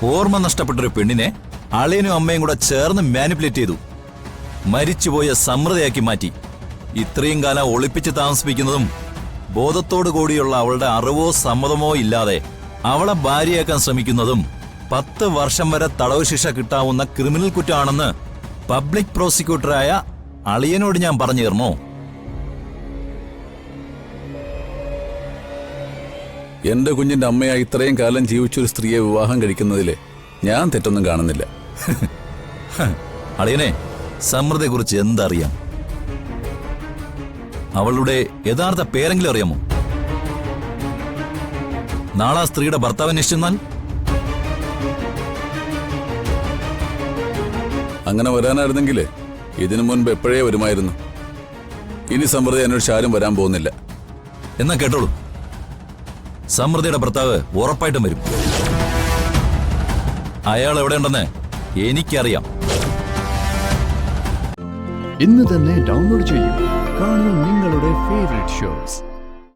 ഓർമ്മ നഷ്ടപ്പെട്ടൊരു പെണ്ണിനെ അളിയനും അമ്മയും കൂടെ ചേർന്ന് മാനിപ്പുലേറ്റ് ചെയ്തു. മരിച്ചുപോയ സമൃദ്ധയാക്കി മാറ്റി. ഇത്രയും കാലം ഒളിപ്പിച്ച് താമസിപ്പിക്കുന്നതും ബോധത്തോടു കൂടിയുള്ള അവളുടെ അറിവോ സമ്മതമോ ഇല്ലാതെ അവളെ ഭാര്യയാക്കാൻ ശ്രമിക്കുന്നതും 10 വർഷം വരെ തടവ് ശിക്ഷ കിട്ടാവുന്ന ക്രിമിനൽ കുറ്റമാണെന്ന് പബ്ലിക് പ്രോസിക്യൂട്ടറായ അളിയനോട് ഞാൻ പറഞ്ഞു തരണോ? എന്റെ കുഞ്ഞിന്റെ അമ്മയായി ഇത്രയും കാലം ജീവിച്ചൊരു സ്ത്രീയെ വിവാഹം കഴിക്കുന്നതില് ഞാൻ തെറ്റൊന്നും കാണുന്നില്ല. അളിയനെ, സമൃദ്ധയെക്കുറിച്ച് എന്തറിയാം? അവളുടെ യഥാർത്ഥ പേരെങ്കിലും അറിയാമോ? നാളെ ആ സ്ത്രീയുടെ ഭർത്താവിനെ ഇഷ്ടന്നാൽ അങ്ങനെ വരാനായിരുന്നെങ്കിൽ ഇതിനു മുൻപ് എപ്പോഴേ വരുമായിരുന്നു. ഇനി സമൃദ്ധി അന്വേഷിച്ച് ആരും വരാൻ പോകുന്നില്ല. എന്നാ കേട്ടോളൂ, സമൃദ്ധിയുടെ ഭർത്താവ് ഉറപ്പായിട്ടും വരും. അയാൾ എവിടെയുണ്ടെന്ന് എനിക്കറിയാം. ഇന്ന് തന്നെ ഡൗൺലോഡ് ചെയ്യൂ. കാണൂ നിങ്ങളുടെ ഫേവറേറ്റ് ഷോസ്.